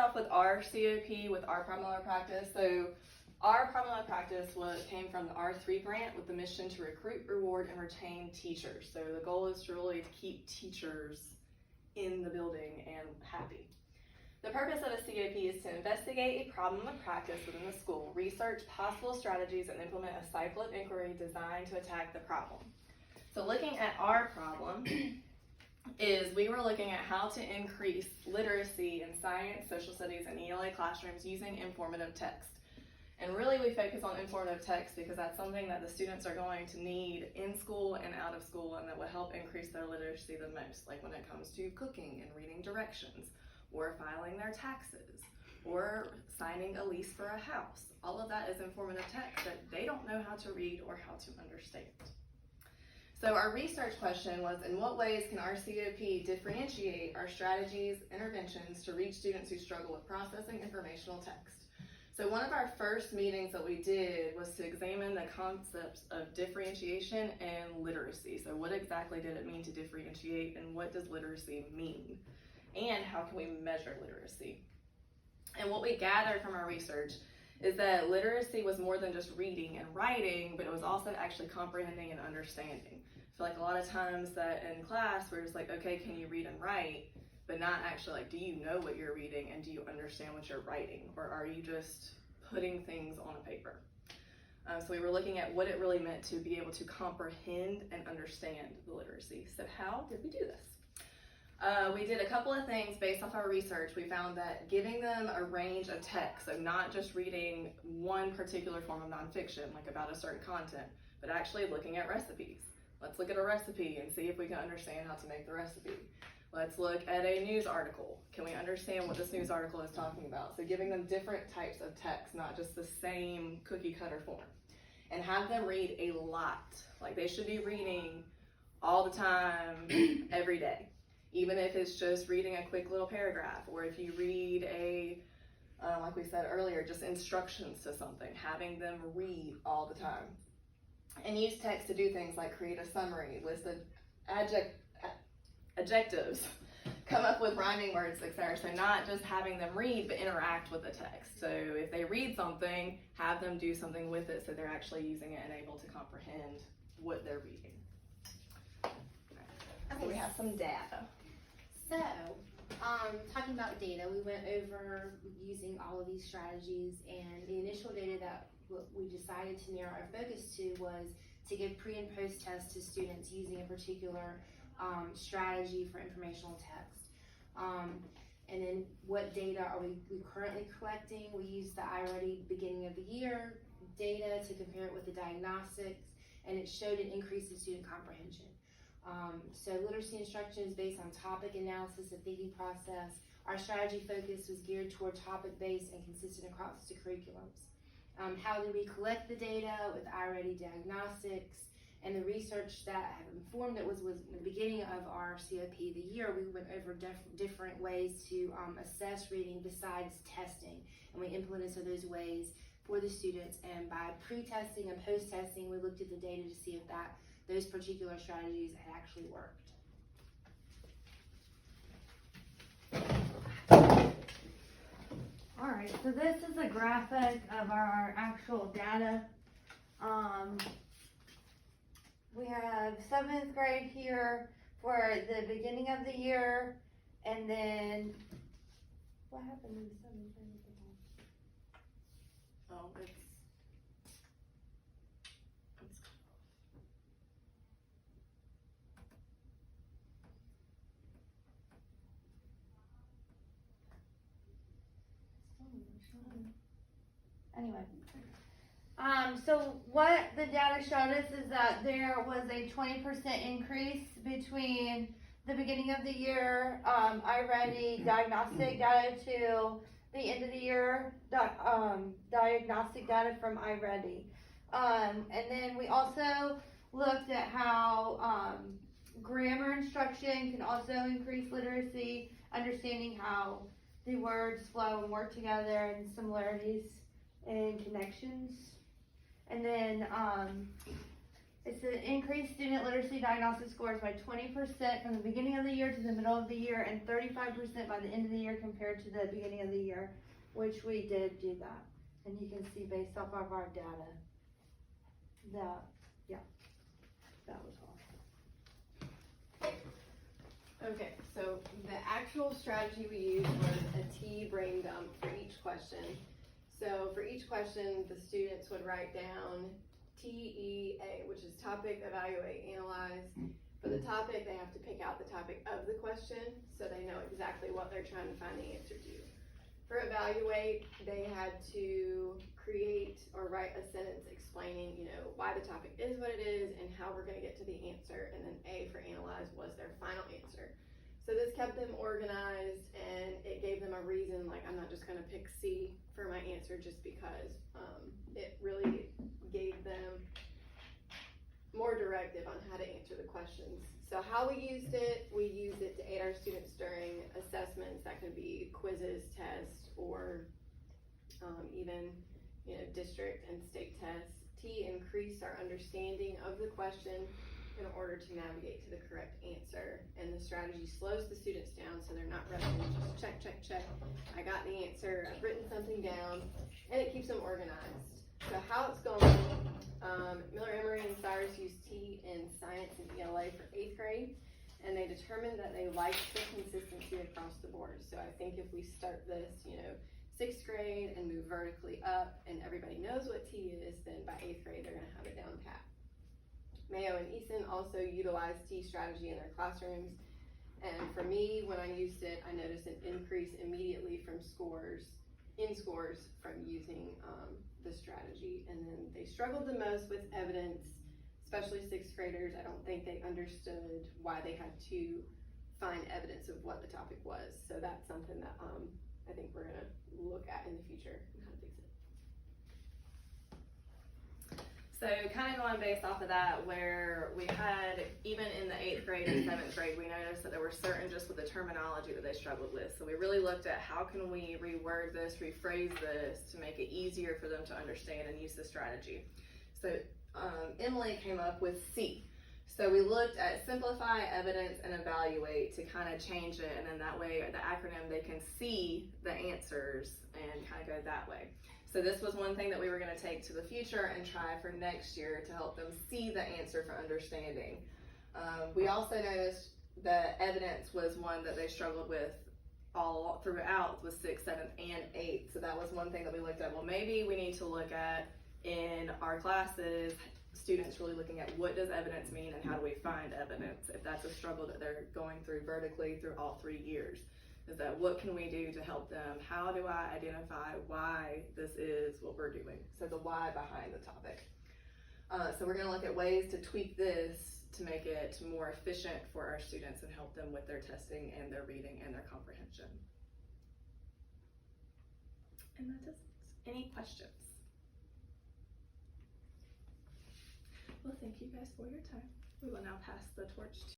off with our COP, with our problem level practice. So our problem level practice came from the R3 grant with the mission to recruit, reward, and retain teachers. So the goal is to really keep teachers in the building and happy. The purpose of a COP is to investigate a problem of practice within the school, research possible strategies, and implement a cycle of inquiry designed to attack the problem. So looking at our problem is we were looking at how to increase literacy in science, social studies, and ELA classrooms using informative text. And really we focus on informative text because that's something that the students are going to need in school and out of school, and that will help increase their literacy the most, like when it comes to cooking and reading directions, or filing their taxes, or signing a lease for a house. All of that is informative text that they don't know how to read or how to understand. So our research question was, in what ways can our COP differentiate our strategies, interventions to reach students who struggle with processing informational text? So one of our first meetings that we did was to examine the concepts of differentiation and literacy. So what exactly did it mean to differentiate, and what does literacy mean? And how can we measure literacy? And what we gathered from our research is that literacy was more than just reading and writing, but it was also actually comprehending and understanding. I feel like a lot of times that in class we're just like, okay, can you read and write? But not actually like, do you know what you're reading and do you understand what you're writing? Or are you just putting things on a paper? So we were looking at what it really meant to be able to comprehend and understand the literacy. So how did we do this? We did a couple of things based off our research. We found that giving them a range of text, so not just reading one particular form of nonfiction, like about a certain content, but actually looking at recipes. Let's look at a recipe and see if we can understand how to make the recipe. Let's look at a news article. Can we understand what this news article is talking about? So giving them different types of text, not just the same cookie cutter form. And have them read a lot. Like they should be reading all the time, every day. Even if it's just reading a quick little paragraph, or if you read like we said earlier, just instructions to something, having them read all the time. And use text to do things like create a summary, list of adjectives, come up with rhyming words, etc. So not just having them read, but interact with the text. So if they read something, have them do something with it so they're actually using it and able to comprehend what they're reading. Okay. So we have some data. So, talking about data, we went over using all of these strategies, and the initial data that we decided to narrow our focus to was to give pre and post tests to students using a particular strategy for informational text. And then what data are we currently collecting? We used the iReady beginning of the year data to compare it with the diagnostics, and it showed an increase in student comprehension. So literacy instruction is based on topic analysis and thinking process. Our strategy focus was geared toward topic-based and consistent across the curriculums. How did we collect the data? With iReady diagnostics, and the research that have informed it was the beginning of our COP of the year. We went over different ways to assess reading besides testing, and we implemented some of those ways for the students. And by pre-testing and post-testing, we looked at the data to see if those particular strategies had actually worked. All right, so this is a graphic of our actual data. We have 7th grade here for the beginning of the year, and then what happened in 7th grade? Oh, it's Anyway, so what the data showed us is that there was a 20% increase between the beginning of the year, iReady diagnostic data to the end of the year, diagnostic data from iReady. And then we also looked at how grammar instruction can also increase literacy, understanding how the words flow and work together, and similarities and connections. And then It's to increase student literacy diagnostic scores by 20% from the beginning of the year to the middle of the year, and 35% by the end of the year compared to the beginning of the year, which we did do that. And you can see based off of our data that, yeah, that was all. Okay, so the actual strategy we used was a T brain dump for each question. So for each question, the students would write down TEA, which is topic, evaluate, analyze. For the topic, they have to pick out the topic of the question so they know exactly what they're trying to find the answer to. For evaluate, they had to create or write a sentence explaining, why the topic is what it is and how we're going to get to the answer. And then A for analyze was their final answer. So this kept them organized, and it gave them a reason, like I'm not just going to pick C for my answer just because. It really gave them more directive on how to answer the questions. So how we used it to aid our students during assessments. That could be quizzes, tests, or even district and state tests. T, increased our understanding of the question in order to navigate to the correct answer. And the strategy slows the students down so they're not rushing, just check, check, check. I got the answer, I've written something down, and it keeps them organized. So how it's going, Miller, Emery, and Cyrus used T in science and ELA for 8th grade, and they determined that they liked the consistency across the board. So I think if we start this, 6th grade and move vertically up, and everybody knows what T is, then by 8th grade, they're gonna have it down pat. Mayo and Eason also utilized T strategy in their classrooms. And for me, when I used it, I noticed an increase immediately from scores from using the strategy. And then they struggled the most with evidence, especially 6th graders. I don't think they understood why they had to find evidence of what the topic was. So that's something that I think we're gonna look at in the future and how to fix it. So kind of going based off of that, where we had, even in the 8th grade and 7th grade, we noticed that there were certain just with the terminology that they struggled with. So we really looked at how can we reword this, rephrase this to make it easier for them to understand and use the strategy. So Emily came up with C. So we looked at simplify, evidence, and evaluate to kind of change it, and then that way, the acronym, they can see the answers and kind of go that way. So this was one thing that we were going to take to the future and try for next year to help them see the answer for understanding. We also noticed that evidence was one that they struggled with all throughout with 6th, 7th, and 8th. So that was one thing that we looked at. Well, maybe we need to look at in our classes, students really looking at what does evidence mean and how do we find evidence if that's a struggle that they're going through vertically through all 3 years. Is that what can we do to help them? How do I identify why this is what we're doing? So the why behind the topic. So we're going to look at ways to tweak this to make it more efficient for our students and help them with their testing and their reading and their comprehension. And that's it. Any questions? Well, thank you guys for your time. We will now pass the torch to